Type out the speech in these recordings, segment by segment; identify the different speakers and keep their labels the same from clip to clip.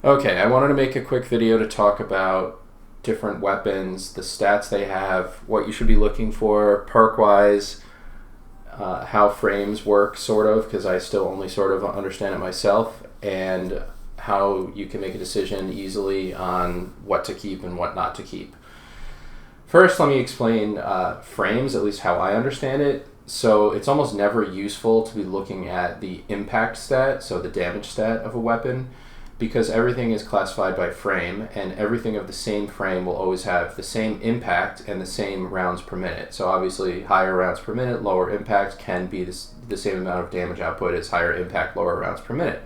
Speaker 1: Okay, I wanted to make a quick video to talk about different weapons, the stats they have, what you should be looking for perk-wise, how frames work, sort of, because I still only sort of understand it myself, and how you can make a decision easily on what to keep and what not to keep. First, let me explain frames, at least how I understand it. So it's almost never useful to be looking at the impact stat, so the damage stat of a weapon, because everything is classified by frame, and everything of the same frame will always have the same impact and the same rounds per minute. So obviously higher rounds per minute, lower impact can be the same amount of damage output as higher impact, lower rounds per minute.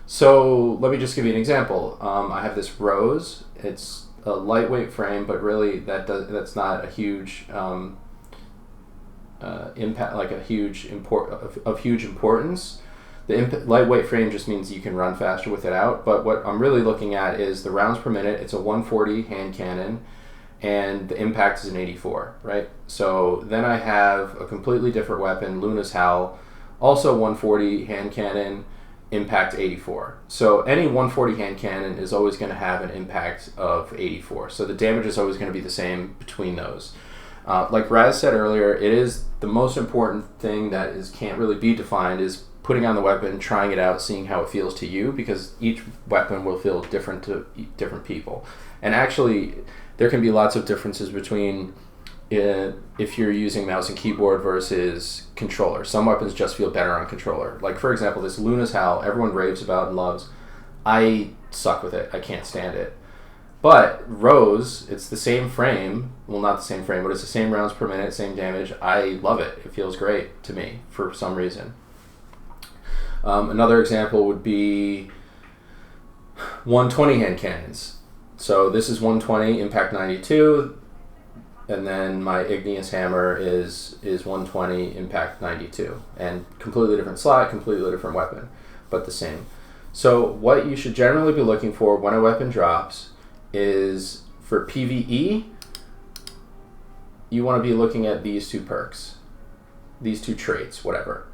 Speaker 1: So let me just give you an example. I have this rose. It's a lightweight frame, but really that's not a huge impact, like a huge huge importance. The lightweight frame just means you can run faster with it out, but what I'm really looking at is the rounds per minute. It's a 140 hand cannon, and the impact is an 84, right? So then I have a completely different weapon, Luna's Howl, also 140 hand cannon, impact 84. So any 140 hand cannon is always going to have an impact of 84. So the damage is always going to be the same between those. Like Raz said earlier, it is the most important thing that can't really be defined is putting on the weapon, trying it out, seeing how it feels to you, because each weapon will feel different to different people. And actually, there can be lots of differences between if you're using mouse and keyboard versus controller. Some weapons just feel better on controller. Like, for example, this Luna's Howl, everyone raves about and loves. I suck with it. I can't stand it. But Rose, it's the same frame. Well, not the same frame, but it's the same rounds per minute, same damage. I love it. It feels great to me for some reason. Another example would be 120 hand cannons. So this is 120, impact 92, and then my igneous hammer is 120, impact 92. And completely different slot, completely different weapon, but the same. So what you should generally be looking for when a weapon drops is, for PvE, you want to be looking at these two perks, these two traits, whatever.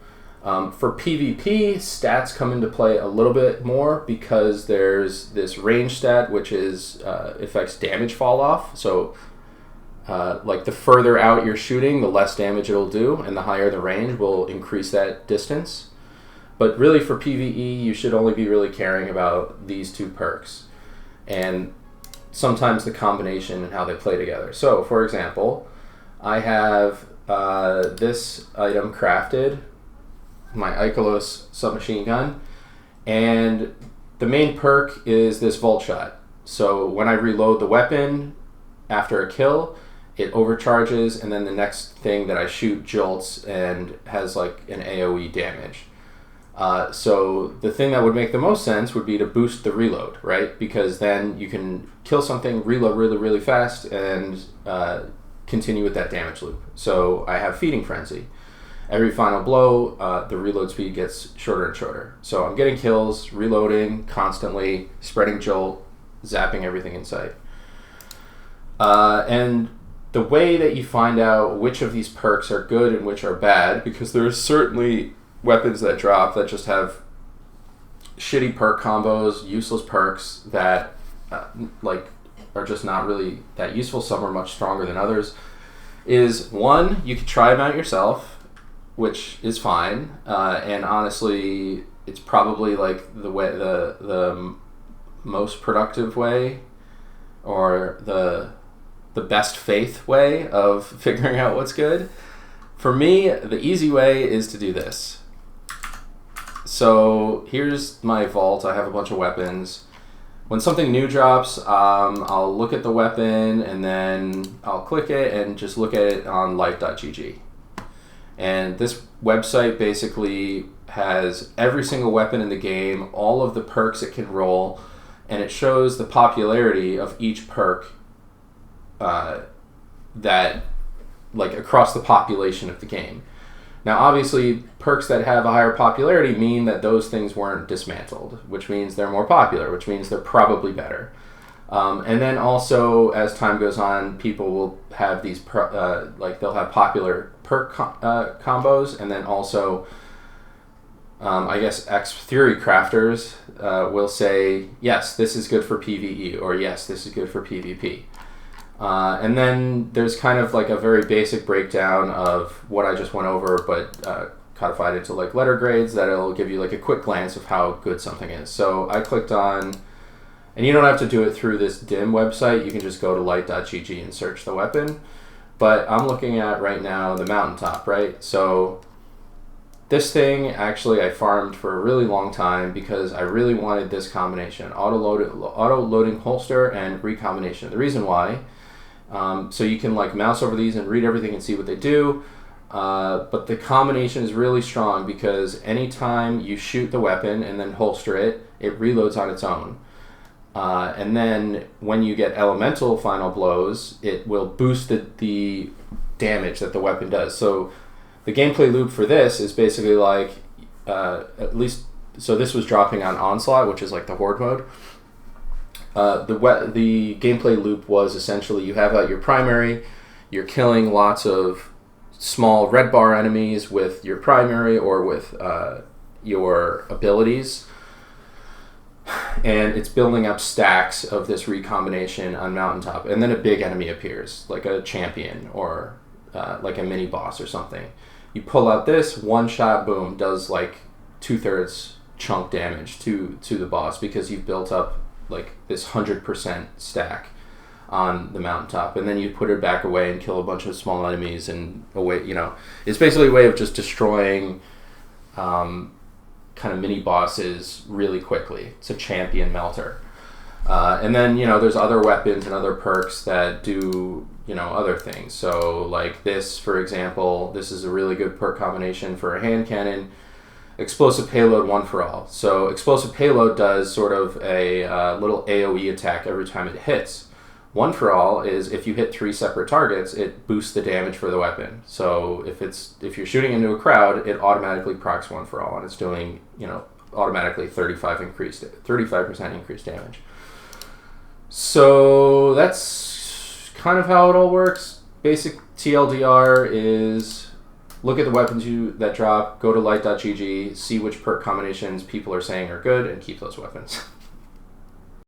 Speaker 1: For PvP, stats come into play a little bit more because there's this range stat which affects damage fall off. So like the further out you're shooting, the less damage it'll do, and the higher the range will increase that distance. But really for PvE, you should only be really caring about these two perks, and sometimes the combination and how they play together. So for example, I have this item crafted, my Ikelos submachine gun, and the main perk is this vault shot. So when I reload the weapon after a kill, it overcharges, and then the next thing that I shoot jolts and has like an AoE damage. So the thing that would make the most sense would be to boost the reload, right? Because then you can kill something, reload really, really fast, and continue with that damage loop. So I have Feeding Frenzy. Every final blow, the reload speed gets shorter and shorter. So I'm getting kills, reloading constantly, spreading jolt, zapping everything in sight. And the way that you find out which of these perks are good and which are bad, because there's certainly weapons that drop that just have shitty perk combos, useless perks that are just not really that useful. Some are much stronger than others. Is one, you can try them out yourself, which is fine, and honestly, it's probably like the most productive way, or the best faith way of figuring out what's good. For me, the easy way is to do this. So here's my vault. I have a bunch of weapons. When something new drops, I'll look at the weapon, and then I'll click it and just look at it on light.gg. And this website basically has every single weapon in the game, all of the perks it can roll, and it shows the popularity of each perk that, like, across the population of the game. Now, obviously, perks that have a higher popularity mean that those things weren't dismantled, which means they're more popular, which means they're probably better. And then also, as time goes on, people will have these, they'll have popular perk combos, and then also, I guess, X-Theory crafters will say, yes, this is good for PvE, or yes, this is good for PvP. And then there's kind of like a very basic breakdown of what I just went over, but codified into like letter grades that it'll give you like a quick glance of how good something is. So I clicked on, and you don't have to do it through this dim website, you can just go to light.gg and search the weapon. But I'm looking at right now the mountaintop, right? So this thing actually I farmed for a really long time because I really wanted this combination, auto-loading holster and recombination. The reason why, so you can like mouse over these and read everything and see what they do. But the combination is really strong because anytime you shoot the weapon and then holster it, it reloads on its own. And then when you get elemental final blows, it will boost the damage that the weapon does. So the gameplay loop for this is basically like, at least, so this was dropping on Onslaught, which is like the Horde mode. The gameplay loop was essentially you have your primary, you're killing lots of small red bar enemies with your primary or with your abilities, and it's building up stacks of this recombination on mountaintop, and then a big enemy appears, like a champion or like a mini boss or something. You pull out this, one shot, boom, does like 2/3 chunk damage to the boss because you've built up like this 100% stack on the mountaintop, and then you put it back away and kill a bunch of small enemies and away. You know, it's basically a way of just destroying kind of mini bosses really quickly. It's a champion melter. And then, you know, there's other weapons and other perks that do, you know, other things. So like this, for example, this is a really good perk combination for a hand cannon. Explosive payload, one for all. So explosive payload does sort of a little AoE attack every time it hits. One for all is if you hit 3 separate targets, it boosts the damage for the weapon. So if you're shooting into a crowd, it automatically procs one for all, and it's doing, you know, automatically 35% increased damage. So that's kind of how it all works. Basic TLDR is look at the weapons that drop, go to light.gg, see which perk combinations people are saying are good, and keep those weapons.